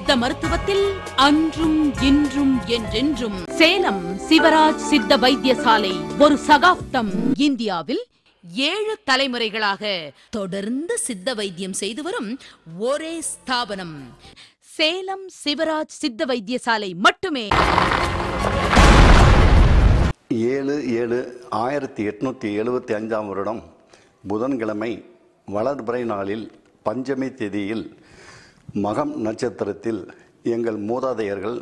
சித்த மருத்துவத்தில் அன்றும் இன்றும் என்றென்றும் சேலம் சிவராஜ் சித்த வைத்தியசாலை ஒரு சகாப்தம். இந்தியாவில் 7 தலைமுறைகளாக தொடர்ந்து சித்த வைத்தியம் செய்து வரும் ஒரே ஸ்தாபனம் சேலம் சிவராஜ் சித்த வைத்தியசாலை மட்டுமே. 7/7/1875 வருடம் புதன்கிழமை வளர்பிறை நாளில் பஞ்சமி தேதியில் மகம் நட்சத்திரத்தில் எங்கள் மூதாதையர்கள்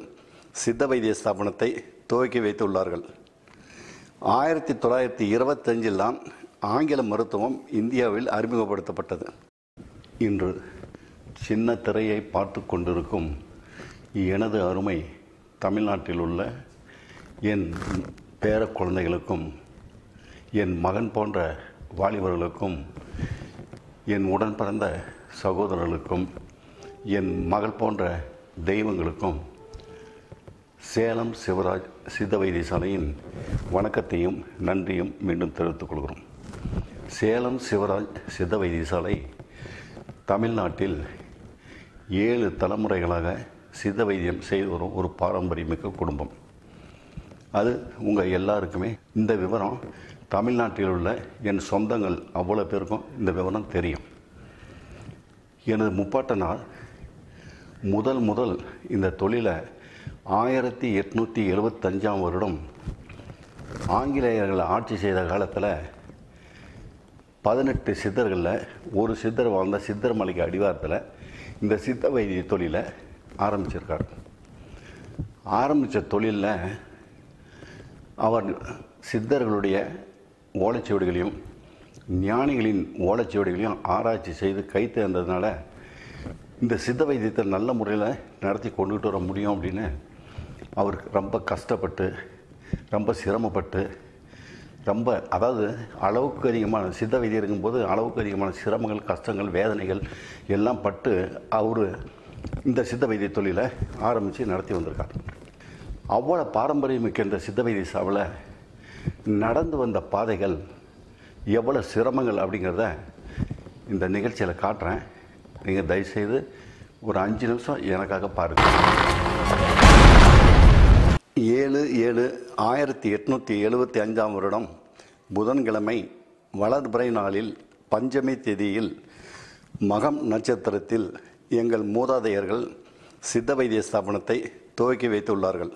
சித்த வைத்திய ஸ்தாபனத்தை துவக்கி வைத்துள்ளார்கள். 1925 தான் ஆங்கில மருத்துவம் இந்தியாவில் அறிமுகப்படுத்தப்பட்டது. இன்று சின்ன திரையை பார்த்து கொண்டிருக்கும் எனது அருமை தமிழ்நாட்டில் உள்ள என் பேர குழந்தைகளுக்கும் என் மகன் போன்ற வாலிபர்களுக்கும் என் உடன் பிறந்த சகோதரர்களுக்கும் என் மகள் போன்ற தெய்வங்களுக்கும் சேலம் சிவராஜ் சித்த வைத்தியசாலையின் வணக்கத்தையும் நன்றியும் மீண்டும் தெரிவித்துக் கொள்கிறோம். சேலம் சிவராஜ் சித்த வைத்தியசாலை தமிழ்நாட்டில் 7 தலைமுறைகளாக சித்த வைத்தியம் செய்து வரும் ஒரு பாரம்பரியமிக்க குடும்பம். அது உங்கள் எல்லாருக்குமே இந்த விவரம் தமிழ்நாட்டில் உள்ள என் சொந்தங்கள் அவ்வளோ பேருக்கும் இந்த விவரம் தெரியும். எனது முப்பாட்டனார் முதல் இந்த தொழிலை 1875 வருடம் ஆங்கிலேயர்கள் ஆட்சி செய்த காலத்தில் 18 சித்தர்களில் ஒரு சித்தர் வாழ்ந்த சித்தர் மலைக்கு அடிவாரத்தில் இந்த சித்த வைத்திய தொழிலை ஆரம்பிச்சிருக்கார். ஆரம்பித்த தொழிலில் அவர் சித்தர்களுடைய ஓலைச்சுவடிகளையும் ஞானிகளின் ஓலைச்சுவடிகளையும் ஆராய்ச்சி செய்து கை தேர்ந்ததுனால இந்த சித்த வைத்தியத்தை நல்ல முறையில் நடத்தி கொண்டுகிட்டு வர முடியும் அப்படின்னு அவருக்கு ரொம்ப கஷ்டப்பட்டு ரொம்ப சிரமப்பட்டு அதாவது அளவுக்கு அதிகமான சித்த வைத்தியம் இருக்கும்போது அளவுக்கு அதிகமான சிரமங்கள் கஷ்டங்கள் வேதனைகள் எல்லாம் பட்டு அவர் இந்த சித்த வைத்திய தொழிலை ஆரம்பித்து நடத்தி வந்திருக்கார். அவ்வளோ பாரம்பரியமிக்க இந்த சித்த வைத்திய சாவில் நடந்து வந்த பாதைகள் எவ்வளோ சிரமங்கள் அப்படிங்கிறத இந்த நிகழ்ச்சியில் காட்டுறேன். நீங்கள் தயவுசெய்து ஒரு 5 நிமிஷம் எனக்காக பாருங்கள். 7/7/1875 வருடம் புதன்கிழமை வளர்பிறை நாளில் பஞ்சமி தேதியில் மகம் நட்சத்திரத்தில் எங்கள் மூதாதையர்கள் சித்த வைத்திய ஸ்தாபனத்தை துவக்கி வைத்துள்ளார்கள்.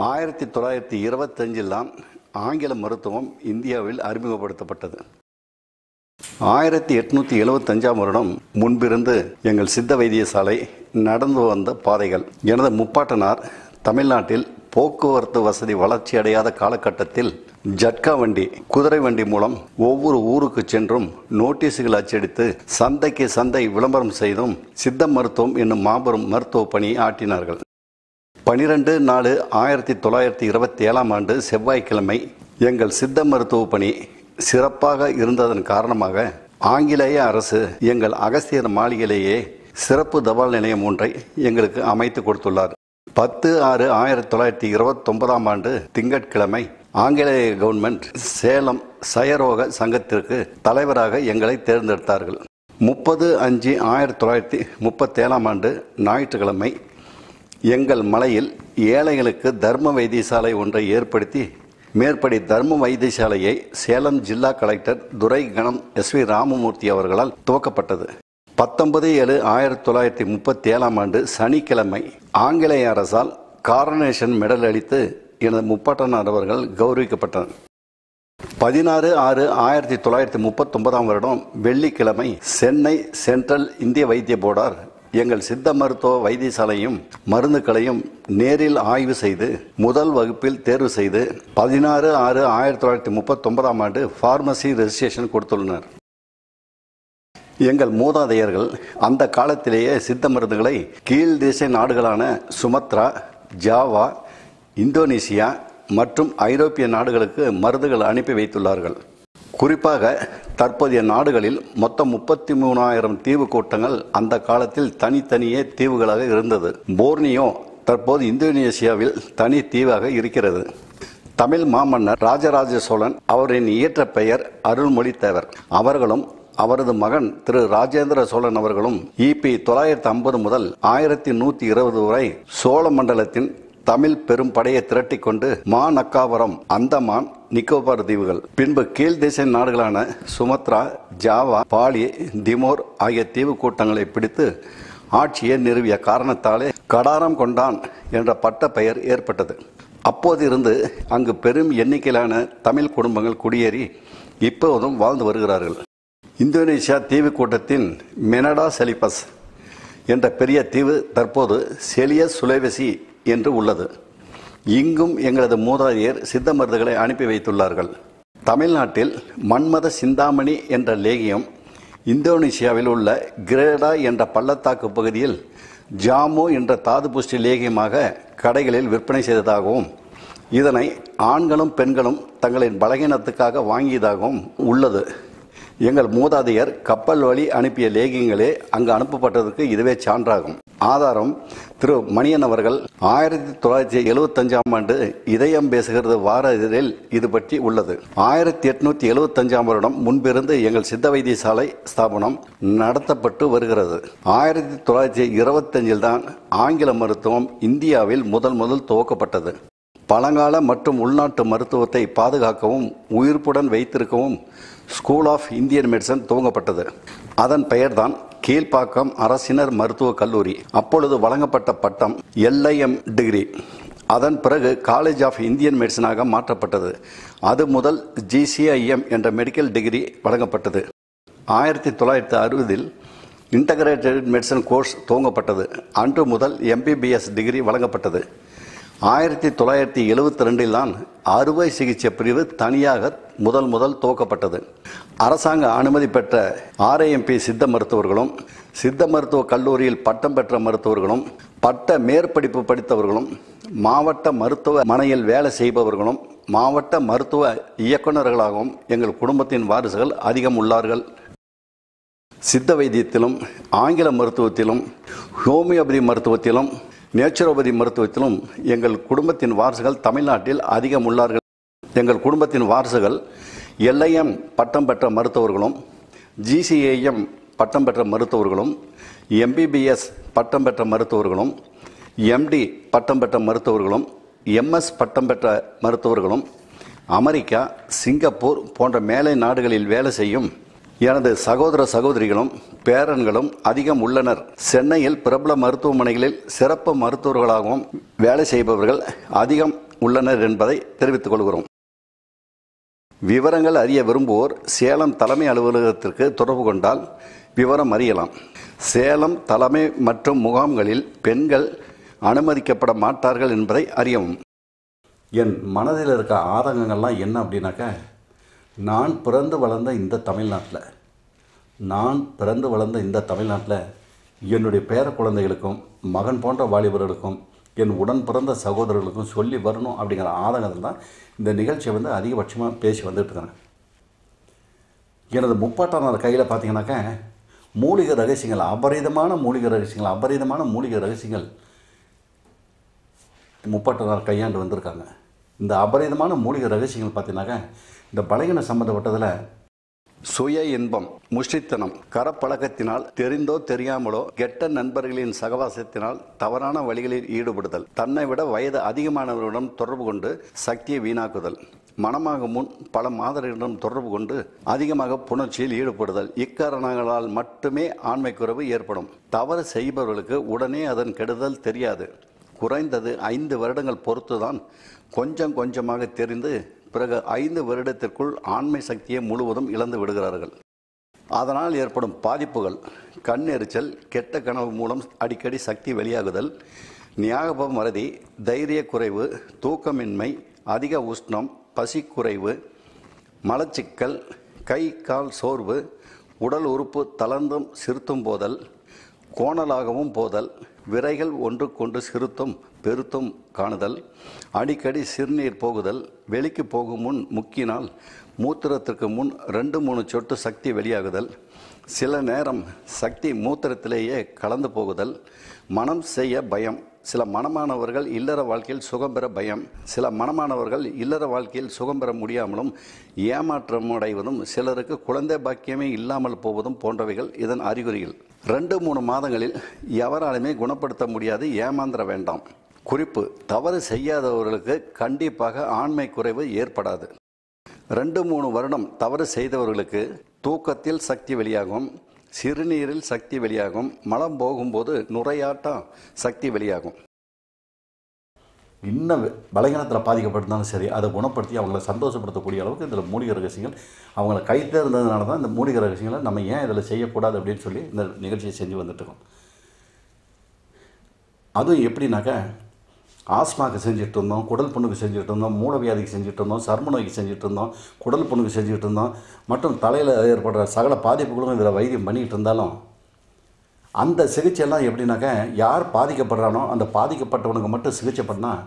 1925 தான் ஆங்கில மருத்துவம் இந்தியாவில் அறிமுகப்படுத்தப்பட்டது. 1875 வருடம் முன்பிருந்து எங்கள் சித்த வைத்தியசாலை நடந்து வந்த பாதைகள். எனது முப்பாட்டனார் தமிழ்நாட்டில் போக்குவரத்து வசதி வளர்ச்சி அடையாத காலகட்டத்தில் ஜட்கா வண்டி குதிரை வண்டி மூலம் ஒவ்வொரு ஊருக்கு சென்றும் நோட்டீஸுகள் அச்சடித்து சந்தைக்கு சந்தை விளம்பரம் செய்தும் சித்த மருத்துவம் என்னும் மாபெரும் மருத்துவ பணியை ஆற்றினார்கள். 12/4/1927 செவ்வாய்க்கிழமை எங்கள் சித்த மருத்துவ பணி சிறப்பாக இருந்ததன் காரணமாக ஆங்கிலேய அரசு எங்கள் அகஸ்தியர் மாளிகையிலேயே சிறப்பு தபால் நிலையம் ஒன்றை எங்களுக்கு அமைத்து கொடுத்துள்ளார். 10/6/1929 திங்கட்கிழமை ஆங்கிலேய கவர்மெண்ட் சேலம் சயரோக சங்கத்திற்கு தலைவராக எங்களை தேர்ந்தெடுத்தார்கள். 30/5/1937 ஞாயிற்றுக்கிழமை எங்கள் மலையில் ஏழைகளுக்கு தர்ம வைத்தியசாலை ஒன்றை ஏற்படுத்தி மேற்படி தர்ம வைத்தியசாலையை சேலம் ஜில்லா கலெக்டர் துரை கணம் SV ராமமூர்த்தி அவர்களால் துவக்கப்பட்டது. 19/7/1937 சனிக்கிழமை ஆங்கிலேய அரசால் காரனேஷன் மெடல் அளித்து எனது முப்பாட்டனார் அவர்கள் கௌரவிக்கப்பட்டனர். 16/6/1939 வருடம் வெள்ளிக்கிழமை சென்னை சென்ட்ரல் இந்திய வைத்திய போர்டார் எங்கள் சித்த மருத்துவ வைத்தியசாலையும் மருந்துகளையும் நேரில் ஆய்வு செய்து முதல் வகுப்பில் தேர்வு செய்து 16/6/1939 பார்மசி ரெஜிஸ்ட்ரேஷன் கொடுத்துள்ளனர். எங்கள் மூதாதையர்கள் அந்த காலத்திலேயே சித்த மருந்துகளை கீழ் தேச நாடுகளான சுமத்ரா, ஜாவா, இந்தோனேசியா மற்றும் ஐரோப்பிய நாடுகளுக்கு மருந்துகள் அனுப்பி வைத்துள்ளார்கள். குறிப்பாக தற்போதைய நாடுகளில் மொத்தம் 33,000 தீவு கூட்டங்கள் அந்த காலத்தில் தனித்தனியே தீவுகளாக இருந்தது. போர்னியோ தற்போது இந்தோனேசியாவில் தனி தீவாக இருக்கிறது. தமிழ் மாமன்னர் ராஜராஜ சோழன் அவரின் இயற்ற பெயர் அருள்மொழி தேவர். அவர்களும் அவரது மகன் திரு ராஜேந்திர சோழன் அவர்களும் இபி 950 முதல் 1120 வரை சோழ மண்டலத்தின் தமிழ் பெரும் படையை திரட்டி கொண்டு மாநக்காவரம், அந்தமான், நிக்கோபார் தீவுகள், பின்பு கீழ் திசை நாடுகளான சுமத்ரா, ஜாவா, பாலி, திமோர் ஆகிய தீவு கூட்டங்களை பிடித்து ஆட்சியை நிறுவிய காரணத்தாலே கடாரம் கொண்டான் என்ற பட்ட பெயர் ஏற்பட்டது. அப்போதிருந்து அங்கு பெரும் எண்ணிக்கையிலான தமிழ் குடும்பங்கள் குடியேறி இப்போதும் வாழ்ந்து வருகிறார்கள். இந்தோனேசியா தீவு கூட்டத்தின் மெனடா செலிபஸ் என்ற பெரிய தீவு தற்போது செலியஸ் சுலேவசி என்று உள்ளது. இங்கும் எங்களது மூதாதையர் சித்த மருந்துகளை அனுப்பி வைத்துள்ளார்கள். தமிழ்நாட்டில் மன்மத சிந்தாமணி என்ற லேகியம் இந்தோனேசியாவில் உள்ள கிரேடா என்ற பள்ளத்தாக்கு பகுதியில் ஜாமு என்ற தாது புஷ்டி லேகியமாக கடைகளில் விற்பனை செய்ததாகவும் இதனை ஆண்களும் பெண்களும் தங்களின் பலகீனத்துக்காக வாங்கியதாகவும் உள்ளது. எங்கள் மூதாதையர் கப்பல் வழி அனுப்பிய லேகியங்களே அங்கு அனுப்பப்பட்டதற்கு இதுவே சான்றாகும். ஆதாரம் திரு மணியன் அவர்கள் 1975ஆம் ஆண்டு இதயம் பேசுகிறது வார இதழில் இது பற்றி உள்ளது. 1875ஆம் வருடம் முன்பிருந்து எங்கள் சித்த வைத்தியசாலை ஸ்தாபனம் நடத்தப்பட்டு வருகிறது. 1925இல் தான் ஆங்கில மருத்துவம் இந்தியாவில் முதல் துவக்கப்பட்டது. பழங்கால மற்றும் உள்நாட்டு மருத்துவத்தை பாதுகாக்கவும் உயிர்ப்புடன் வைத்திருக்கவும் ஸ்கூல் ஆஃப் இந்தியன் மெடிசன் துவங்கப்பட்டது. அதன் பெயர்தான் கீழ்ப்பாக்கம் அரசினர் மருத்துவக் கல்லூரி. அப்பொழுது வழங்கப்பட்ட பட்டம் LIM டிகிரி. அதன் பிறகு காலேஜ் ஆஃப் இந்தியன் மெடிசனாக மாற்றப்பட்டது. அது முதல் GCIM என்ற மெடிக்கல் டிகிரி வழங்கப்பட்டது. 1960இல் இன்டகிரேட்டட் மெடிசன் கோர்ஸ் துவங்கப்பட்டது. அன்று முதல் MBBS டிகிரி வழங்கப்பட்டது. 1972இல் தான் அறுவை சிகிச்சை பிரிவு தனியாக முதல் துவக்கப்பட்டது. அரசாங்க அனுமதி பெற்ற RAMP சித்த மருத்துவர்களும், சித்த மருத்துவ கல்லூரியில் பட்டம் பெற்ற மருத்துவர்களும், பட்ட மேற்படிப்பு படித்தவர்களும், மாவட்ட மருத்துவமனையில் வேலை செய்பவர்களும், மாவட்ட மருத்துவ இயக்குநர்களாகவும் எங்கள் குடும்பத்தின் வாரிசுகள் அதிகம் உள்ளார்கள். சித்த வைத்தியத்திலும், ஆங்கில மருத்துவத்திலும், ஹோமியோபதி மருத்துவத்திலும், நேச்சுரோபதி மருத்துவத்திலும் எங்கள் குடும்பத்தின் வாரிசுகள் தமிழ்நாட்டில் அதிகம் உள்ளார்கள். எங்கள் குடும்பத்தின் வாரிசுகள் LIM பட்டம் பெற்ற மருத்துவர்களும், GCIM பட்டம் பெற்ற மருத்துவர்களும், MBBS பட்டம் பெற்ற மருத்துவர்களும், MD பட்டம் பெற்ற மருத்துவர்களும், MS பட்டம் பெற்ற மருத்துவர்களும், அமெரிக்கா, சிங்கப்பூர் போன்ற மேலை நாடுகளில் வேலை செய்யும் எனது சகோதர சகோதரிகளும் பேரன்களும் அதிகம் உள்ளனர். சென்னையில் பிரபல மருத்துவமனைகளில் சிறப்பு மருத்துவர்களாகவும் வேலை செய்பவர்கள் அதிகம் உள்ளனர் என்பதை தெரிவித்துக் கொள்கிறோம். விவரங்கள் அறிய விரும்புவோர் சேலம் தலைமை அலுவலகத்திற்கு தொடர்பு கொண்டால் விவரம் அறியலாம். சேலம் தலைமை மற்றும் முகாம்களில் பெண்கள் அனுமதிக்கப்பட மாட்டார்கள் என்பதை அறியவும். என் மனதில் இருக்க ஆதங்கங்கள்லாம் என்ன அப்படின்னாக்கா, நான் பிறந்து வளர்ந்த இந்த தமிழ்நாட்டில் என்னுடைய பேர குழந்தைகளுக்கும், மகன் போன்ற வாலிபர்களுக்கும், என் உடன் பிறந்த சகோதரர்களுக்கும் சொல்லி வரணும் அப்படிங்கிற ஆதங்கத்தில் தான் இந்த நிகழ்ச்சியை அதிகபட்சமாக பேசி வந்துட்டுருக்காங்க. எனது முப்பாட்டனார் கையில் பார்த்தீங்கன்னாக்கா மூலிகை ரகசியங்கள், அபரிதமான மூலிகை ரகசியங்கள் முப்பாட்டனார் கையாண்டு வந்திருக்காங்க. இந்த அபரிதமான மூலிகை ரகசியங்கள் பார்த்தீங்கன்னாக்கா இந்த பலகீன சம்பந்தப்பட்டதில் சுய இன்பம், முஷ்டித்தனம், கரப்பழக்கத்தினால் தெரிந்தோ தெரியாமலோ கெட்ட நண்பர்களின் சகவாசத்தினால் தவறான வழிகளில் ஈடுபடுதல், தன்னை விட வயது அதிகமானவர்களிடம் தொடர்பு கொண்டு சக்தியை வீணாக்குதல், மனமாக முன் பல மாதர்களிடம் தொடர்பு கொண்டு அதிகமாக புணர்ச்சியில் ஈடுபடுதல், இக்காரணங்களால் மட்டுமே ஆண்மை குறைவு ஏற்படும். தவறு செய்பவர்களுக்கு உடனே அதன் கெடுதல் தெரியாது. குறைந்தது 5 வருடங்கள் பொறுத்துதான் கொஞ்சம் கொஞ்சமாக தெரிந்து பிறகு 5 வருடத்திற்குள் ஆண்மை சக்தியை முழுவதும் இழந்து விடுகிறார்கள். அதனால் ஏற்படும் பாதிப்புகள்: கண் எரிச்சல், கெட்ட கனவு மூலம் அடிக்கடி சக்தி வெளியாகுதல், ஞாபகம் மறதி, தைரிய குறைவு, தூக்கமின்மை, அதிக உஷ்ணம், பசி குறைவு, மலச்சிக்கல், கை கால் சோர்வு, உடல் உறுப்பு தளர்ந்தும் சிறுத்தும் போதல், கோணலாகவும் போதல், விரைகள் ஒன்றுக்கொன்று சிறுத்தும் பெருத்தும் காணுதல், அடிக்கடி சிறுநீர் போகுதல், வெளிக்கு போகும் முன் முக்கினால் மூத்திரத்திற்கு முன் 2-3 சொட்டு சக்தி வெளியாகுதல், சில நேரம் சக்தி மூத்திரத்திலேயே கலந்து போகுதல், மனம் செய்ய பயம், சில மணமானவர்கள் இல்லற வாழ்க்கையில் சுகம் பெற பயம், சில மணமானவர்கள் இல்லற வாழ்க்கையில் சுகம் பெற முடியாமலும் ஏமாற்றம் அடைவதும், சிலருக்கு குழந்தை பாக்கியமே இல்லாமல் போவதும் போன்றவைகள் இதன் அறிகுறிகள். 2-3 மாதங்களில் எவராலுமே குணப்படுத்த முடியாது, ஏமாந்திர வேண்டாம். குறிப்பு: தவறு செய்யாதவர்களுக்கு கண்டிப்பாக ஆண்மை குறைவு ஏற்படாது. 2-3 வருடம் தவறு செய்தவர்களுக்கு தூக்கத்தில் சக்தி வெளியாகும், சிறுநீரில் சக்தி வெளியாகும், மலம் போகும்போது நுரையாட்டம் சக்தி வெளியாகும். இன்னும் பலகீனத்தில் பாதிக்கப்பட்டிருந்தாலும் சரி, அதை குணப்படுத்தி அவங்கள சந்தோஷப்படுத்தக்கூடிய அளவுக்கு இதில் மூலிகை ரகசியங்கள் அவங்கள கை தேர்ந்ததுனால தான் இந்த மூலிகை ரகசியங்களை நம்ம ஏன் இதில் செய்யக்கூடாது அப்படின்னு சொல்லி இந்த நிகழ்ச்சியை செஞ்சு வந்துட்டுருக்கோம். அதுவும் எப்படின்னாக்கா, ஆஸ்மாவுக்கு செஞ்சுட்டு இருந்தோம், குடல் புண்ணுக்கு செஞ்சுட்டு இருந்தோம், மூலவியாதிக்கு செஞ்சுட்டு இருந்தோம், சர்ம நோய்க்கு செஞ்சுட்டு இருந்தோம், குடல் புண்ணுக்கு செஞ்சுட்டு இருந்தோம், மற்றும் தலையில் ஏற்படுற சகல பாதிப்புகளும் இதில் வைத்தியம் பண்ணிகிட்டு இருந்தாலும் அந்த சிகிச்சையெல்லாம் எப்படின்னாக்கா, யார் பாதிக்கப்படுறானோ அந்த பாதிக்கப்பட்டவனுக்கு மட்டும் சிகிச்சை பண்ணால்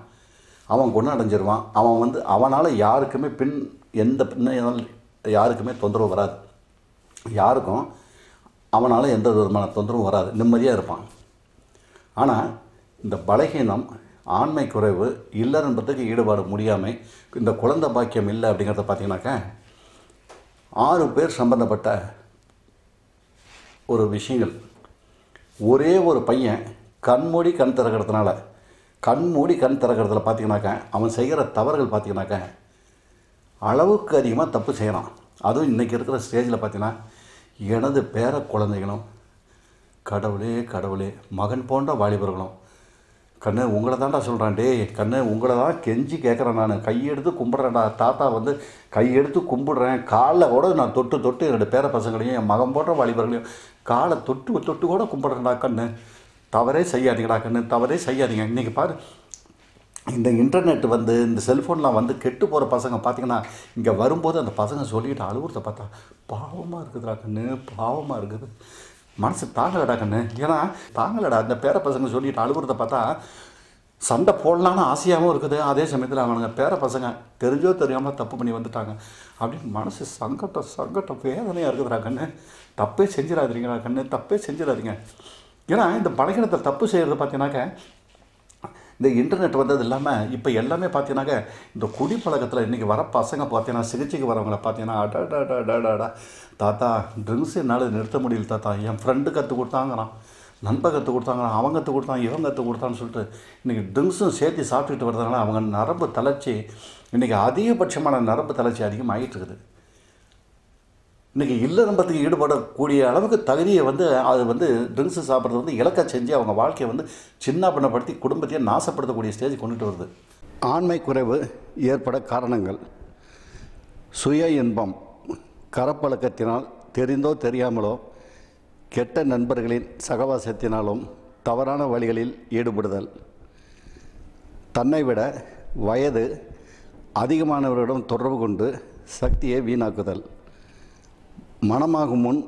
அவன் குணம் அடைஞ்சிருவான். அவன் அவனால் யாருக்குமே எந்த யாருக்குமே தொந்தரவு வராது, யாருக்கும் அவனால் எந்த விதமான தொந்தரவும் வராது, நிம்மதியாக இருப்பான். ஆனால் இந்த பலகீனம், ஆண்மை குறைவு, இல்லறன்றதுக்கு ஈடுபாடு முடியாமல் இந்த குழந்தை பாக்கியம் இல்லை அப்படிங்கிறத பார்த்தீங்கன்னாக்கா 6 பேர் சம்பந்தப்பட்ட ஒரு விஷயங்கள். ஒரே ஒரு பையன் கண்மூடி கண் திறக்கிறதுனால, கண்மூடி கண் திறக்கிறதுல பார்த்தீங்கன்னாக்கா அவன் செய்கிற தவறுகள் பார்த்தீங்கன்னாக்கா அளவுக்கு அதிகமாக தப்பு செய்யறான். அதுவும் இன்றைக்கி இருக்கிற ஸ்டேஜில் பார்த்தீங்கன்னா, எனது பேர குழந்தைகளும் கடவுளே கடவுளே மகன் போன்ற வாலிபர்களும், கண்ணு உங்களை தான்டா சொல்கிறேன், டே கண்ணு உங்களை தான் கெஞ்சி கேட்குறேன், நான் கையெடுத்து கும்பிட்றேன்டா, தாத்தா கையெடுத்து கும்பிடுறேன், காலில் கூட நான் தொட்டு என்னோடய பேர பசங்களையும் என் மகன் போன்ற வாலிபர்களையும் காலை தொட்டு கூட கும்பிட்றேன்டா கண்ணு, தவறே செய்யாதீங்கடா கண்ணு, தவறே செய்யாதீங்க. இன்றைக்கி பாரு, இந்த இன்டர்நெட் இந்த செல்ஃபோன்லாம் கெட்டு போகிற பசங்க பார்த்திங்கன்னா, இங்கே வரும்போது அந்த பசங்க சொல்லிட்டு அழுவுறத பார்த்தா பாவமாக இருக்குதுடா கண்ணு, பாவமாக இருக்குது, மனசு தாங்கலடா கண்ணு. ஏன்னா தாங்கலடா, அந்த பேர பசங்க சொல்லிட்டு அழுகுறத பார்த்தா சண்டை போடலான்னு ஆசையாகவும் இருக்குது, அதே சமயத்தில் அவனுங்க பேர பசங்க தெரிஞ்சோ தெரியாமல் தப்பு பண்ணி வந்துட்டாங்க அப்படின்னு மனசு சங்கட்டம் வேதனையாக இருக்குதுடா கண்ணு. தப்பே செஞ்சிடாதீங்களா கண்ணு, தப்பே செஞ்சிடாதீங்க. ஏன்னா இந்த பலகீனத்தை தப்பு செய்கிறது பார்த்தீங்கன்னாக்க, இந்த இன்டர்நெட் வந்தது இல்லாமல் இப்போ எல்லாமே பார்த்தீங்கன்னாக்க இந்த குடிப்பழக்கத்தில் இன்றைக்கி வர பசங்க பார்த்தீங்கன்னா, சிகிச்சைக்கு வரவங்களை பார்த்தீங்கன்னா, அடாடாடாடாடா தாத்தா ட்ரிங்க்ஸ் என்னால் நிறுத்த முடியல தாத்தா, என் ஃப்ரெண்டு கற்றுக் கொடுத்தாங்கிறான், நண்பர் கற்றுக் கொடுத்தாங்கிறான், அவன் கற்றுக் கொடுத்தான், இவன் கற்றுக் கொடுத்தான்னு சொல்லிட்டு இன்றைக்கி ட்ரிங்க்ஸும் சேர்த்து சாப்பிட்டுட்டு வரதுனால அவங்க நரம்பு தளர்ச்சி, இன்றைக்கி அதிகபட்சமான நரம்பு தளர்ச்சி அதிகமாகிட்டு இருக்குது. இன்றைக்கி இல்லறம்பத்துக்கு ஈடுபடக்கூடிய அளவுக்கு தகுதியை அது ட்ரிங்க்ஸு சாப்பிட்றது இலக்கை செஞ்சு அவங்க வாழ்க்கையை சின்ன பண்ணப்படுத்தி குடும்பத்தையே நாசப்படுத்தக்கூடிய ஸ்டேஜ் கொண்டுட்டு வருது. ஆண்மை குறைவு ஏற்பட காரணங்கள்: சுய இன்பம், கரப்பழக்கத்தினால், தெரிந்தோ தெரியாமலோ கெட்ட நண்பர்களின் சகவாசத்தினாலும் தவறான வழிகளில் ஈடுபடுதல், தன்னை விட வயது அதிகமானவர்களிடம் தொடர்பு கொண்டு சக்தியை வீணாக்குதல், மணமாகும் முன்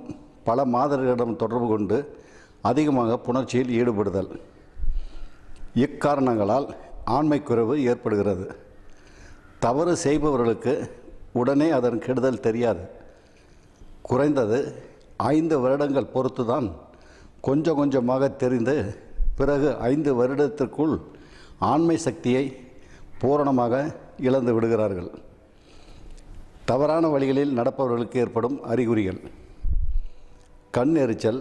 பல மாதர்களிடம் தொடர்பு கொண்டு அதிகமாக புணர்ச்சியில் ஈடுபடுதல். இக்காரணங்களால் ஆண்மை குறைவு ஏற்படுகிறது. தவறு செய்பவர்களுக்கு உடனே அதன் கெடுதல் தெரியாது. குறைந்தது 5 வருடங்கள் பொறுத்துதான் கொஞ்சம் கொஞ்சமாக தெரிந்து, பிறகு 5 வருடத்திற்குள் ஆண்மை சக்தியை பூரணமாக இழந்து விடுகிறார்கள். தவறான வழிகளில் நடப்பவர்களுக்கு ஏற்படும் அறிகுறிகள்: கண் எரிச்சல்,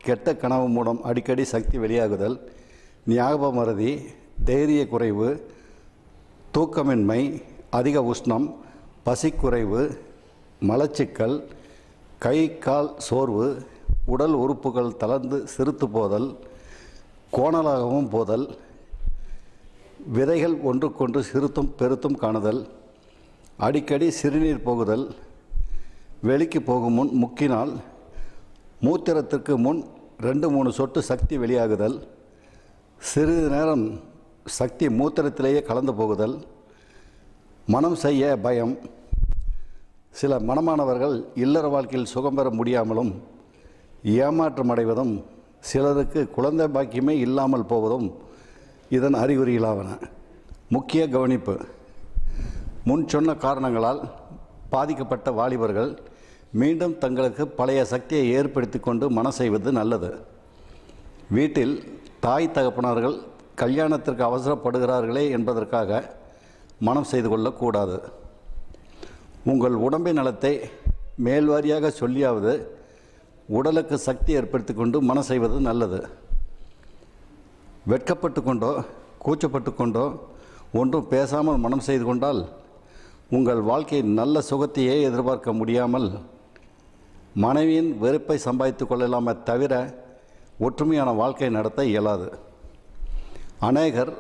கெட்ட கனவு மூலம் அடிக்கடி சக்தி வெளியாகுதல், ஞாபக மறதி, தைரிய குறைவு, தூக்கமின்மை, அதிக உஷ்ணம், பசிக்குறைவு, மலச்சிக்கல், கை கால் சோர்வு, உடல் உறுப்புகள் தளர்ந்து சிறுத்து போதல், கோணலாகவும் போதல், விதைகள் ஒன்றுக்கொன்று சிறுத்தும் பெருத்தும் காணுதல், அடிக்கடி சிறுநீர் போகுதல், வெளிக்கு போகும் முன் முக்கினால் மூத்திரத்திற்கு முன் 2-3 சொட்டு சக்தி வெளியாகுதல், சிறிது நேரம் சக்தி மூத்திரத்திலேயே கலந்து போகுதல், மனம் செய்ய பயம். சில மனமானவர்கள் இல்லற வாழ்க்கையில் சுகம் பெற முடியாமலும் ஏமாற்றம் அடைவதும், சிலருக்கு குழந்தை பாக்கியமே இல்லாமல் போவதும் இதன் அறிகுறிகளாவன. முக்கிய கவனிப்பு: முன் சொன்ன காரணங்களால் பாதிக்கப்பட்ட வாலிபர்கள் மீண்டும் தங்களுக்கு பழைய சக்தியை ஏற்படுத்தி கொண்டு மனம் செய்வது நல்லது. வீட்டில் தாய் தகப்பனார்கள் கல்யாணத்திற்கு அவசரப்படுகிறார்களே என்பதற்காக மனம் செய்து கொள்ளக்கூடாது. உங்கள் உடம்பின் நலத்தை மேல்வாரியாக சொல்லியாவது உடலுக்கு சக்தி ஏற்படுத்தி கொண்டு மனம் செய்வது நல்லது. வெட்கப்பட்டு கொண்டோ கூச்சப்பட்டு கொண்டோ ஒன்றும் பேசாமல் மனம் செய்து கொண்டால் உங்கள் வாழ்க்கை நல்ல சுகத்தையே எதிர்பார்க்க முடியாமல் மனைவியின் வெறுப்பை சம்பாதித்து கொள்ளலாமே தவிர ஒற்றுமையான வாழ்க்கை நடத்த இயலாது. அநேகர்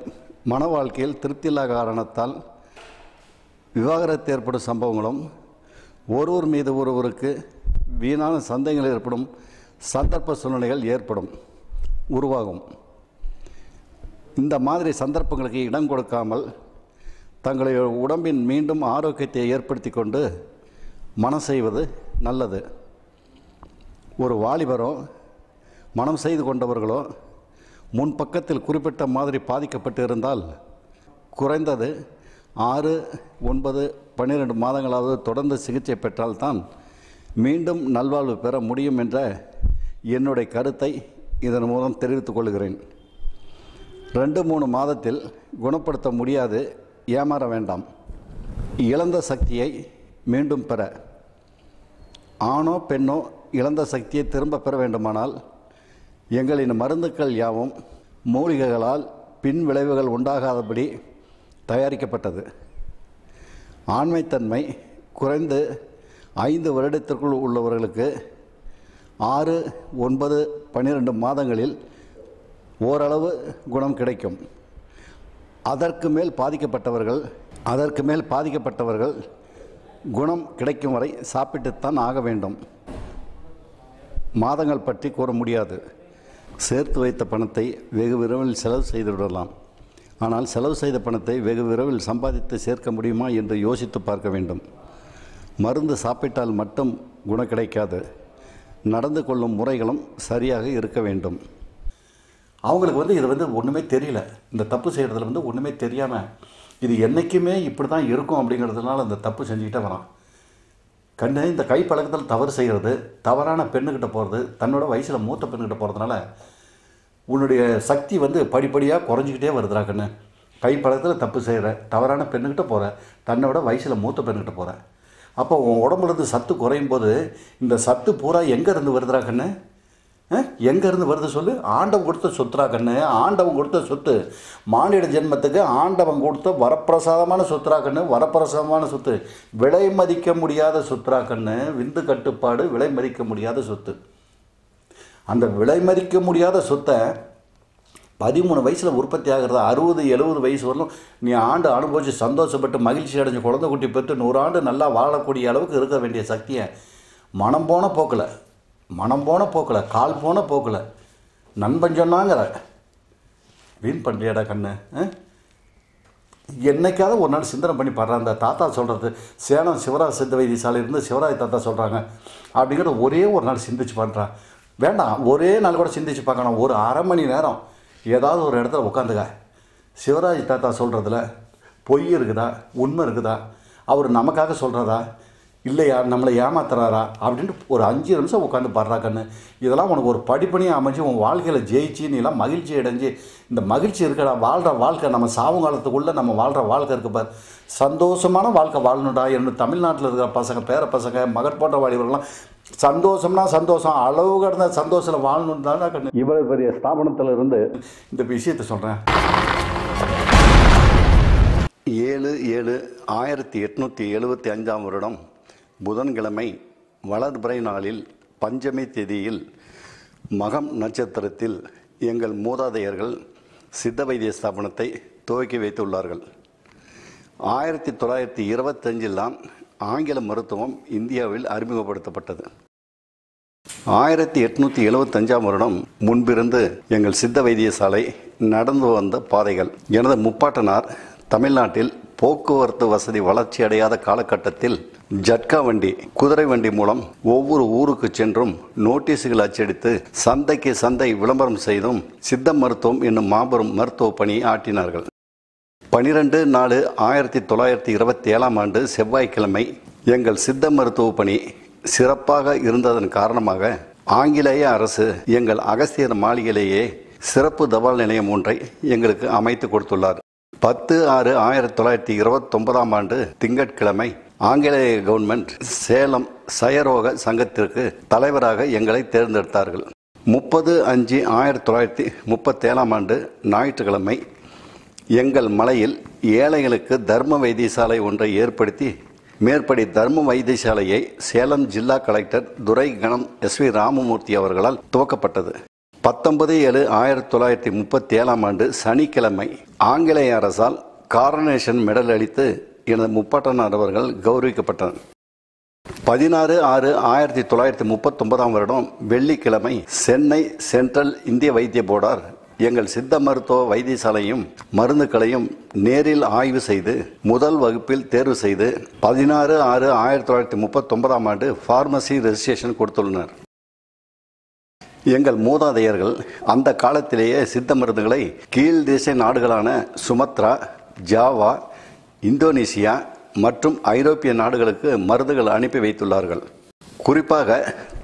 மன வாழ்க்கையில் திருப்தியில்லாத காரணத்தால் விவாகரத்து ஏற்படும் சம்பவங்களும் ஒருவர் மீது ஒருவருக்கு வீணான சந்தேகங்கள் ஏற்படும் சந்தர்ப்ப சூழ்நிலைகள் உருவாகும். இந்த மாதிரி சந்தர்ப்பங்களுக்கு இடம் கொடுக்காமல் தங்களுடைய உடம்பின் மீண்டும் ஆரோக்கியத்தை ஏற்படுத்தி கொண்டு மனம் செய்வது நல்லது. ஒரு வாலிபரோ மனம் செய்து கொண்டவர்களோ முன்பக்கத்தில் குறிப்பிட்ட மாதிரி பாதிக்கப்பட்டு இருந்தால் குறைந்தது 6, 9, 12 மாதங்களாவது தொடர்ந்து சிகிச்சை பெற்றால்தான் மீண்டும் நல்வாழ்வு பெற முடியும் என்ற என்னுடைய கருத்தை இதன் மூலம் தெரிவித்துக் கொள்கிறேன். 2-3 மாதத்தில் குணப்படுத்த முடியாது, ஏமாற வேண்டாம். இழந்த சக்தியை மீண்டும் பெற, ஆணோ பெண்ணோ இழந்த சக்தியை திரும்ப பெற வேண்டுமானால் எங்களின் மருந்துக்கள் யாவும் மூலிகைகளால் பின் விளைவுகள் உண்டாகாதபடி தயாரிக்கப்பட்டது. ஆண்மைத்தன்மை குறைந்து 5 வருடத்திற்குள் உள்ளவர்களுக்கு 6, 9, 12 மாதங்களில் ஓரளவு குணம் கிடைக்கும். அதற்கு மேல் பாதிக்கப்பட்டவர்கள் குணம் கிடைக்கும் வரை சாப்பிட்டுத்தான் ஆக வேண்டும். மாதங்கள் பற்றி கூற முடியாது. சேர்த்து வைத்த பணத்தை வெகு விரைவில் செலவு செய்து விடலாம். ஆனால் செலவு செய்த பணத்தை வெகு விரைவில் சம்பாதித்து சேர்க்க முடியுமா என்று யோசித்து பார்க்க வேண்டும். மருந்து சாப்பிட்டால் மட்டும் குணம் கிடைக்காது. நடந்து கொள்ளும் முறைகளும் சரியாக இருக்க வேண்டும். அவங்களுக்கு இது ஒன்றுமே தெரியல. இந்த தப்பு செய்கிறதுல ஒன்றுமே தெரியாமல் இது என்றைக்குமே இப்படி தான் இருக்கும் அப்படிங்கிறதுனால அந்த தப்பு செஞ்சுக்கிட்டே வரான். இந்த கை பழக்கத்தில் தவறு செய்கிறது, தவறான பெண்ணுக்கிட்ட போகிறது, தன்னோட வயசில் மூத்த பெண்ணுக்கிட்ட போகிறதுனால உன்னுடைய சக்தி படிப்படியாக குறைஞ்சிக்கிட்டே வருதுடா கண்ணு. கை பழக்கத்தில் தப்பு செய்கிற, தவறான பெண்ணுக்கிட்ட போகிற, தன்னோட வயசில் மூத்த பெண்ணுக்கிட்ட போகிற. அப்போ உன் உடம்புலேருந்து சத்து குறையும் போது இந்த சத்து பூரா எங்கேருந்து வருதுடா கண்ணு? எங்கேருந்து வருது சொல்லு? ஆண்டவன் கொடுத்த சொத்துரா கண்ணு. ஆண்டவன் கொடுத்த சொத்து, மானிட ஜென்மத்துக்கு ஆண்டவன் கொடுத்த வரப்பிரசாதமான சொத்துரா கண்ணு. வரப்பிரசாதமான சொத்து, விலை மதிக்க முடியாத சொத்துரா கண்ணு. விந்து கட்டுப்பாடு விலை மதிக்க முடியாத சொத்து. அந்த விலை மதிக்க முடியாத சொத்தை 13 வயசில் உற்பத்தி ஆகிறது 60, 70 வயசு வரலும் நீ ஆண்டு அனுபவித்து சந்தோஷப்பட்டு மகிழ்ச்சி அடைஞ்சு குழந்தை குட்டி பெற்று 100 ஆண்டு நல்லா வாழக்கூடிய அளவுக்கு இருக்க வேண்டிய சக்தியை மனம் போன போக்கில் கால் போன போக்கில் நண்பன் சொன்னாங்கிற வீண் பண்ணியாடா கண்ணு. என்னைக்காவது ஒரு நாள் சிந்தனை பண்ணி பாடுறா. அந்த தாத்தா சொல்கிறது சேலம் சிவராஜ் சித்த வைத்தியசாலையிலிருந்து சிவராஜ் தாத்தா சொல்கிறாங்க அப்படிங்கிற ஒரே ஒரு நாள் சிந்திச்சு பண்ணுறான். வேண்டாம், ஒரே நாள் கூட சிந்திச்சு பார்க்கணும். ஒரு அரை மணி நேரம் ஏதாவது ஒரு இடத்துல உட்காந்துக்க. சிவராஜ் தாத்தா சொல்கிறதுல பொய் இருக்குதா, உண்மை இருக்குதா, அவர் நமக்காக சொல்கிறதா இல்லையா, நம்மளை ஏமாத்துறாரா அப்படின்ட்டு ஒரு 5 நிமிஷம் உட்காந்து பாடுறா கண்ணு. இதெல்லாம் உனக்கு ஒரு படிப்பணியாக அமைஞ்சு உன் வாழ்க்கையில் ஜெயிச்சு நீலாம் மகிழ்ச்சி அடைஞ்சு இந்த மகிழ்ச்சி இருக்கடா. வாழ்கிற வாழ்க்கை நம்ம சாவுங்காலத்துக்குள்ளே நம்ம வாழ்கிற வாழ்க்கை இருக்கு பார். சந்தோஷமான வாழ்க்கை வாழணுடா. என்னோட தமிழ்நாட்டில் இருக்கிற பசங்க, பேர பசங்க, மகர் போன்ற வாலிபர்கள்லாம் சந்தோஷம்னா சந்தோஷம், அளவு கடந்த சந்தோஷத்தில் வாழணும் தானே கண்ணு. இவ்வளவு பெரிய ஸ்தாபனத்தில் இருந்து இந்த விஷயத்தை சொல்கிறேன். 7/7/1875 வருடம் புதன்கிழமை வளர்பிறை நாளில் பஞ்சமி தேதியில் மகம் நட்சத்திரத்தில் எங்கள் மூதாதையர்கள் சித்த வைத்திய ஸ்தாபனத்தை துவக்கி வைத்துள்ளார்கள். 1925 தான் ஆங்கில மருத்துவம் இந்தியாவில் அறிமுகப்படுத்தப்பட்டது. 1875 வருடம் முன்பிருந்து எங்கள் சித்த வைத்தியசாலை நடந்து வந்த பாதைகள். எனது முப்பாட்டனார் தமிழ்நாட்டில் போக்குவரத்து வசதி வளர்ச்சி அடையாத காலகட்டத்தில் ஜட்கா வண்டி, குதிரை வண்டி மூலம் ஒவ்வொரு ஊருக்கு சென்றும் நோட்டீஸுகள் அச்சடித்து சந்தைக்கு சந்தை விளம்பரம் செய்தும் சித்த மருத்துவம் என்னும் மாபெரும் மருத்துவ பணியை ஆற்றினார்கள். 12/4/1927 செவ்வாய்க்கிழமை எங்கள் சித்த மருத்துவ பணி சிறப்பாக இருந்ததன் காரணமாக ஆங்கிலேய அரசு எங்கள் அகஸ்தியர் மாளிகையிலேயே சிறப்பு தபால் நிலையம் ஒன்றை எங்களுக்கு அமைத்து கொடுத்துள்ளார். 10/6/1929 திங்கட்கிழமை ஆங்கிலேய கவர்மெண்ட் சேலம் சயரோக சங்கத்திற்கு தலைவராக எங்களை தேர்ந்தெடுத்தார்கள். 30/5/1937 ஞாயிற்றுக்கிழமை எங்கள் மலையில் ஏழைகளுக்கு தர்ம வைத்தியசாலை ஒன்றை ஏற்படுத்தி மேற்படி தர்ம வைத்தியசாலையை சேலம் ஜில்லா கலெக்டர் துரை கணம் SV ராமமூர்த்தி அவர்களால் துவக்கப்பட்டது. 19/7/1937 சனிக்கிழமை ஆங்கிலேய அரசால் காரனேஷன் மெடல் அளித்து எனது முப்பாட்டனார் அவர்கள் கௌரவிக்கப்பட்டனர். 16/6/1939 வெள்ளிக்கிழமை சென்னை சென்ட்ரல் இந்திய வைத்திய போர்டார் எங்கள் சித்த மருத்துவ வைத்தியசாலையும் மருந்துகளையும் நேரில் ஆய்வு செய்து முதல் வகுப்பில் தேர்வு செய்து 16/6/1939 பார்மசி ரெஜிஸ்ட்ரேஷன் கொடுத்துள்ளனர். எங்கள் மூதாதையர்கள் அந்த காலத்திலேயே சித்த மருந்துகளை கீழ் தேச நாடுகளான சுமத்ரா, ஜாவா, இந்தோனேசியா மற்றும் ஐரோப்பிய நாடுகளுக்கு மருந்துகள் அனுப்பி வைத்துள்ளார்கள். குறிப்பாக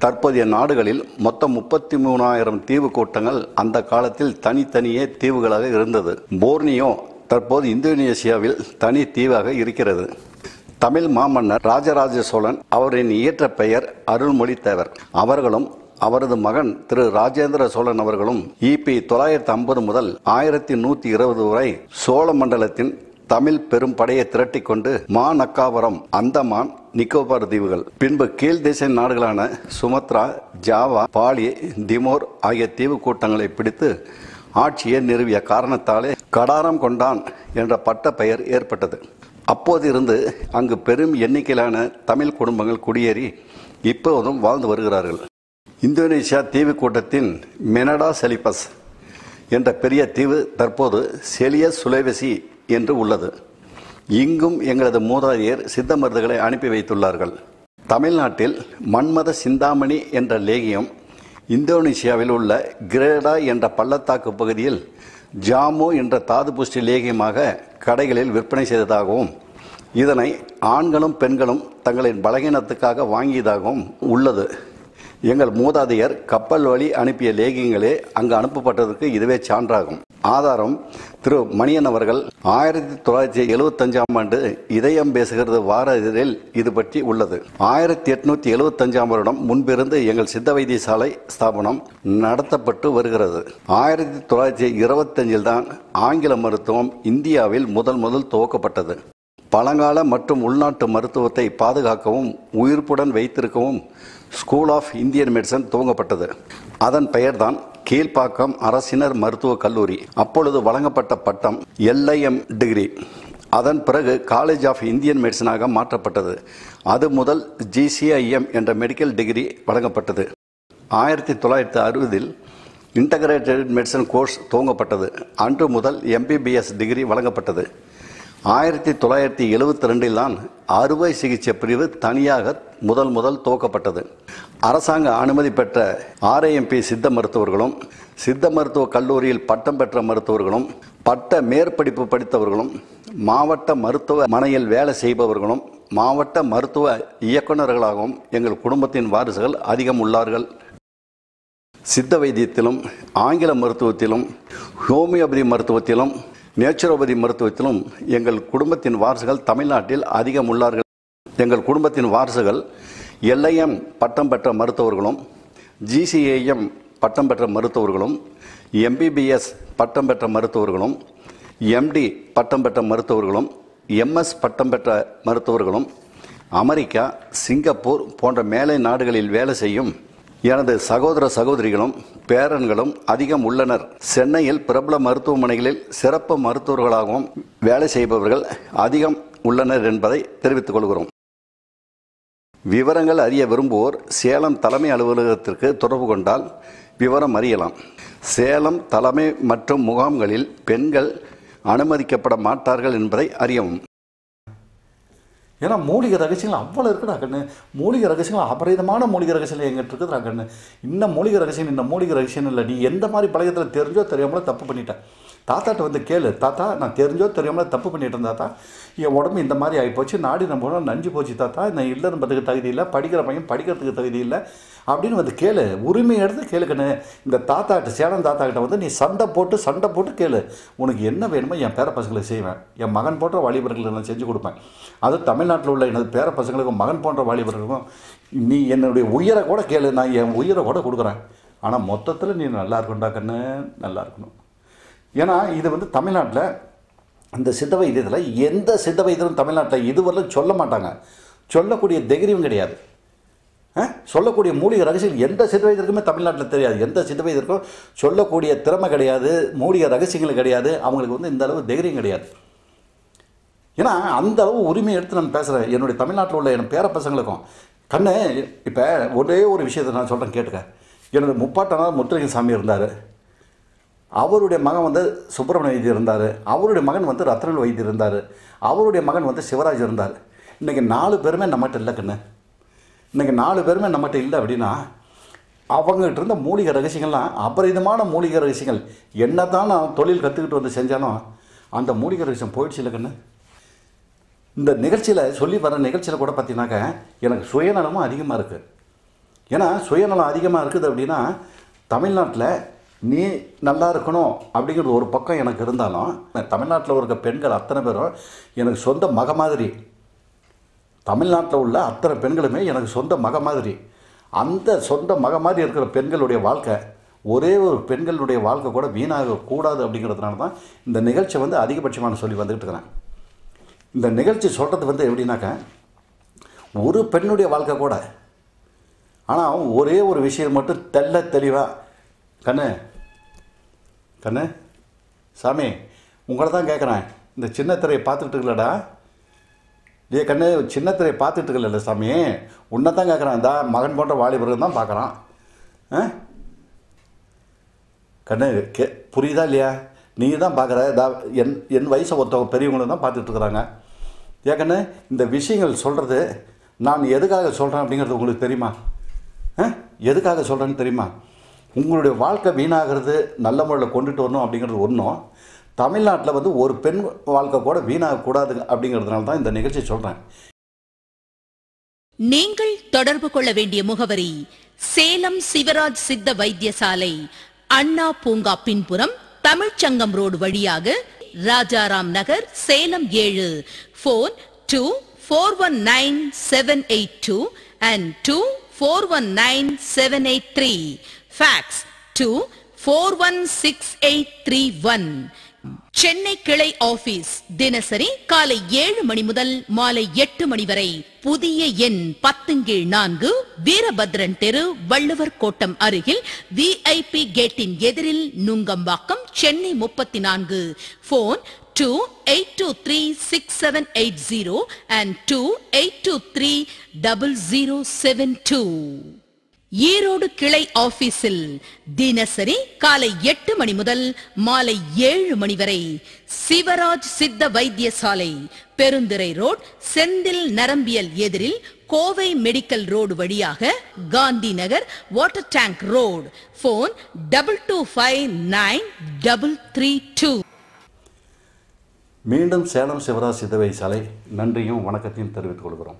தற்போதைய நாடுகளில் மொத்தம் 33,000 தீவு கூட்டங்கள் அந்த காலத்தில் தனித்தனியே தீவுகளாக இருந்தது. போர்னியோ தற்போது இந்தோனேசியாவில் தனி தீவாக இருக்கிறது. தமிழ் மாமன்னர் ராஜராஜ சோழன் அவரின் இயற்ற பெயர் அருள்மொழித்தேவர் அவர்களும் அவரது மகன் திரு ராஜேந்திர சோழன் அவர்களும் EP 950 முதல் 1120 வரை சோழ மண்டலத்தின் தமிழ் பெரும் படையை திரட்டிக் கொண்டு மாநக்காவரம், அந்தமான், நிக்கோபார் தீவுகள், பின்பு கீழ் தேச நாடுகளான சுமத்ரா, ஜாவா, பாலி, திமோர் ஆகிய தீவு கூட்டங்களை பிடித்து ஆட்சியை நிறுவிய காரணத்தாலே கடாரம் கொண்டான் என்ற பட்ட பெயர் ஏற்பட்டது. அப்போதிருந்து அங்கு பெரும் எண்ணிக்கையிலான தமிழ் குடும்பங்கள் குடியேறி இப்போதும் வாழ்ந்து வருகிறார்கள். இந்தோனேசியா தீவு கூட்டத்தின் மெனடா செலிபஸ் என்ற பெரிய தீவு தற்போது செலியஸ் சுலேவசி என்று உள்ளது. இங்கும் எங்களது மூதாதையர் சித்த மருந்துகளை அனுப்பி வைத்துள்ளார்கள். தமிழ்நாட்டில் மன்மத சிந்தாமணி என்ற லேகியம் இந்தோனேசியாவில் உள்ள கிரேடா என்ற பள்ளத்தாக்கு பகுதியில் ஜாமு என்ற தாது புஷ்டி லேகியமாக கடைகளில் விற்பனை செய்ததாகவும் இதனை ஆண்களும் பெண்களும் தங்களின் பலகீனத்துக்காக வாங்கியதாகவும் உள்ளது. எங்கள் மூதாதையர் கப்பல் வழி அனுப்பிய லேகியங்களே அங்கு அனுப்பப்பட்டதற்கு இதுவே சான்றாகும். ஆதாரம் திரு மணியன் அவர்கள் 1975 இதயம் பேசுகிறது வார இதழில் இது பற்றி உள்ளது. 1875 முன்பிருந்து எங்கள் சித்த வைத்தியசாலை ஸ்தாபனம் நடத்தப்பட்டு வருகிறது. 1925 தான் ஆங்கில மருத்துவம் இந்தியாவில் முதல் துவக்கப்பட்டது. பழங்கால மற்றும் உள்நாட்டு மருத்துவத்தை பாதுகாக்கவும் உயிர்ப்புடன் வைத்திருக்கவும் ஸ்கூல் ஆஃப் இந்தியன் மெடிசன் துவங்கப்பட்டது. அதன் பெயர்தான் கீழ்ப்பாக்கம் அரசினர் மருத்துவக் கல்லூரி. அப்பொழுது வழங்கப்பட்ட பட்டம் LIM டிகிரி. அதன் பிறகு காலேஜ் ஆஃப் இந்தியன் மெடிசனாக மாற்றப்பட்டது. அது முதல் GCIM என்ற மெடிக்கல் டிகிரி வழங்கப்பட்டது. 1960 இன்டகிரேட்டட் மெடிசன் கோர்ஸ் துவங்கப்பட்டது. அன்று முதல் MBBS டிகிரி வழங்கப்பட்டது. 1972 தான் அறுவை சிகிச்சை பிரிவு தனியாக முதல் துவக்கப்பட்டது. அரசாங்க அனுமதி பெற்ற RAMP சித்த மருத்துவர்களும் சித்த மருத்துவ கல்லூரியில் பட்டம் பெற்ற மருத்துவர்களும் பட்ட மேற்படிப்பு படித்தவர்களும் மாவட்ட மருத்துவமனையில் வேலை செய்பவர்களும் மாவட்ட மருத்துவ இயக்குநர்களாகவும் எங்கள் குடும்பத்தின் வாரிசுகள் அதிகம் உள்ளார்கள். சித்த வைத்தியத்திலும் ஆங்கில மருத்துவத்திலும் ஹோமியோபதி மருத்துவத்திலும் நேச்சுரோபதி மருத்துவத்திலும் எங்கள் குடும்பத்தின் வாரிசுகள் தமிழ்நாட்டில் அதிகம் உள்ளார்கள். எங்கள் குடும்பத்தின் வாரிசுகள் LIM பட்டம் பெற்ற மருத்துவர்களும் GCIM பட்டம் பெற்ற மருத்துவர்களும் MBBS பட்டம் பெற்ற மருத்துவர்களும் MD பட்டம் பெற்ற மருத்துவர்களும் MS பட்டம் பெற்ற மருத்துவர்களும் அமெரிக்கா, சிங்கப்பூர் போன்ற மேலை நாடுகளில் வேலை செய்யும் எனது சகோதர சகோதரிகளும் பேரன்களும் அதிகம் உள்ளனர். சென்னையில் பிரபல மருத்துவமனைகளில் சிறப்பு மருத்துவர்களாகவும் வேலை செய்பவர்கள் அதிகம் உள்ளனர் என்பதை தெரிவித்துக் கொள்கிறோம். விவரங்கள் அறிய விரும்புவோர் சேலம் தலைமை அலுவலகத்திற்கு தொடர்பு கொண்டால் விவரம் அறியலாம். சேலம் தலைமை மற்றும் முகாம்களில் பெண்கள் அனுமதிக்கப்பட மாட்டார்கள் என்பதை அறியவும். ஏன்னா மூலிகை ரகசியங்கள் அவ்வளோ இருக்குடா கண்ணு. மூலிகை ரகசியங்கள் அபரிதமான மூலிகை ரகசியங்கள் எங்கிட்ட இருக்குதுடா கண்ணு. இன்னும் மூலிகை ரகசியம் இல்லை, நீ எந்த மாதிரி பழக்கத்தில் தெரிஞ்சோ தெரியாமலோ தப்பு பண்ணிட்டேன். தாத்தாட்ட வந்து கேளு, தாத்தா நான் தெரிஞ்சோ தெரியாமல் தப்பு பண்ணிட்டு இருந்தேன் தாத்தா, என் உடம்பு இந்த மாதிரி ஆகிப்போச்சு, நாடி நம்ம நஞ்சு போச்சு தாத்தா, நான் இல்லை நம்பதுக்கு தகுதி இல்லை, படிக்கிற பையன் படிக்கிறதுக்கு தகுதி இல்லை அப்படின்னு வந்து கேளு, உரிமை எடுத்து கேளுக்கண்ணு. இந்த தாத்தாட்ட சேலம் தாத்தாக்கிட்ட வந்து நீ சண்டை போட்டு கேளு, உனக்கு என்ன வேணுமோ என் பேர பசங்களுக்கு செய்வேன், என் மகன் போன்ற வாலிபர்களுக்கு நான் செஞ்சு கொடுப்பேன். அது தமிழ்நாட்டில் உள்ள எனது பேர பசங்களுக்கும் மகன் போன்ற வாலிபர்களுக்கும் நீ என்னுடைய உயிரை கூட கேளு, நான் என் உயிரை கூட கொடுக்குறேன். ஆனால் மொத்தத்தில் நீ நல்லா இருக்கணும்டா கண்ணு, நல்லா இருக்கணும். ஏன்னா இது வந்து தமிழ்நாட்டில் இந்த சித்த வைத்தியத்தில் எந்த சித்த வைத்தியம் தமிழ்நாட்டில் இதுவரையிலும் சொல்ல மாட்டாங்க, சொல்லக்கூடிய தைரியம் கிடையாது. சொல்லக்கூடிய மூலிகை ரகசியம் எந்த சித்த வைத்தியருக்குமே தமிழ்நாட்டில் தெரியாது, எந்த சித்த வைத்தியருக்கும் சொல்லக்கூடிய திறமை கிடையாது, மூலிகை ரகசியங்கள் கிடையாது, அவங்களுக்கு வந்து இந்த அளவு தைரியம் கிடையாது. ஏன்னா அந்த அளவு உரிமை எடுத்து நான் பேசுகிறேன் என்னுடைய தமிழ்நாட்டில் உள்ள என் பேர பசங்களுக்கும். கண்ணு இப்போ ஒரே ஒரு விஷயத்தை நான் சொல்கிறேன் கேட்டுக்க. எனது முப்பாட்டனார் முத்துலிங்க சாமி இருந்தார், அவருடைய மகன் வந்து சுப்பிரமணிய வைத்தியர் இருந்தார், அவருடைய மகன் வந்து ரத்னல் வைத்தியர் இருந்தார், அவருடைய மகன் வந்து சிவராஜ் இருந்தார். இன்றைக்கி 4 பேருமே நம்மகிட்ட இல்லை கண்ணு, இன்றைக்கி 4 பேருமே நம்மகிட்ட இல்லை. அப்படின்னா அவங்ககிட்ட இருந்த மூலிகை ரகசியங்கள்லாம் அபரிதமான மூலிகை ரகசியங்கள். என்ன தான் நான் தொழில் கற்றுக்கிட்டு வந்து செஞ்சாலும் அந்த மூலிகை ரகசியம் போயிடுச்சு இல்லை கண்ணு. இந்த நிகழ்ச்சியில் சொல்லி வர நிகழ்ச்சியில் கூட பார்த்தீங்கன்னாக்க எனக்கு சுயநலமும் அதிகமாக இருக்குது. ஏன்னா சுயநலம் அதிகமாக இருக்குது அப்படின்னா தமிழ்நாட்டில் நீ நல்லா இருக்கணும் அப்படிங்கிறது ஒரு பக்கம் எனக்கு இருந்தாலும், தமிழ்நாட்டில் இருக்க பெண்கள் அத்தனை பேரும் எனக்கு சொந்த மக மாதிரி, தமிழ்நாட்டில் உள்ள அத்தனை பெண்களுமே எனக்கு சொந்த மக மாதிரி. அந்த சொந்த மக மாதிரி இருக்கிற பெண்களுடைய வாழ்க்கை, ஒரே ஒரு பெண்களுடைய வாழ்க்கை கூட வீணாகக்கூடாது அப்படிங்கிறதுனால தான் இந்த நிகழ்ச்சியை வந்து அதிகபட்சமான சொல்லி வந்துக்கிட்டு இருக்கிறேன். இந்த நிகழ்ச்சி சொல்கிறது வந்து எப்படின்னாக்க ஒரு பெண்ணுடைய வாழ்க்கை கூட, ஆனால் ஒரே ஒரு விஷயம் மட்டும் தெல்ல தெளிவாக, கண்ணு சாமி உங்களை தான் கேட்குறேன், இந்த சின்ன திரையை பார்த்துக்கிட்டு இருக்கலடா, ஏ கண்ணு சின்ன திரையை பார்த்துட்டு இருக்கல சாமி, உன்னை தான் கேட்குறேன், இந்த மகன் போன்ற வாலிபர்கள் தான் பார்க்குறான். கண்ணு புரியுதா இல்லையா? நீ தான் பார்க்குற, என் வயசை ஒருத்தவங்க பெரியவங்களும் தான் பார்த்துட்ருக்குறாங்க. ஏக்கண்ணு இந்த விஷயங்கள் சொல்கிறது நான் எதுக்காக சொல்கிறேன் அப்படிங்கிறது உங்களுக்கு தெரியுமா? எதுக்காக சொல்கிறேன்னு தெரியுமா? உங்களுடைய வாழ்க்கை வீணாகிறது நல்ல முறையில் கொண்டுட்டு வரணும் அப்படிங்கிறது ஒன்றும், தமிழ்நாட்டில் வந்து ஒரு பெண் வாழ்க்கை கூட வீணாகக்கூடாது அப்படிங்கிறதுனால தான் இந்த நிகழ்ச்சி சொல்கிறேன். நீங்கள் தொடர்பு கொள்ள வேண்டிய முகவரி சேலம் சிவராஜ் சித்த வைத்தியசாலை, அண்ணா பூங்கா பின்புறம், தமிழ்ச்சங்கம் ரோடு வழியாக ராஜாராம் நகர், Salem 7. Phone 2419-782 and 2419-783. Fax 2416-831. Chennai கிளை ஆபீஸ் தினசரி காலை 7 மணி முதல் மாலை 8 மணி வரை. புதிய எண் 10/4, வீரபத்ரன் தெரு, வள்ளுவர் கோட்டம் அருகில், VIP கேட்டின் எதிரில், நுங்கம்பாக்கம், சென்னை 34. Phone 2823-6780 and 2823-0072. ஈரோடு கிளை ஆபீஸில் தினசரி காலை 8 மணி முதல் மாலை 7 மணி வரை. சிவராஜ் சித்த வைத்தியசாலை, பெருந்துறை ரோட், செந்தில் நரம்பியல் எதிரில், கோவை மெடிக்கல் ரோடு வழியாக, Gandhi Nagar, water tank road. Phone 2259-332. மீண்டும் சேலம் சிவராஜ் சித்த வைத்தியசாலை நன்றியும் வணக்கத்தையும் தெரிவித்துக் கொள்கிறோம்.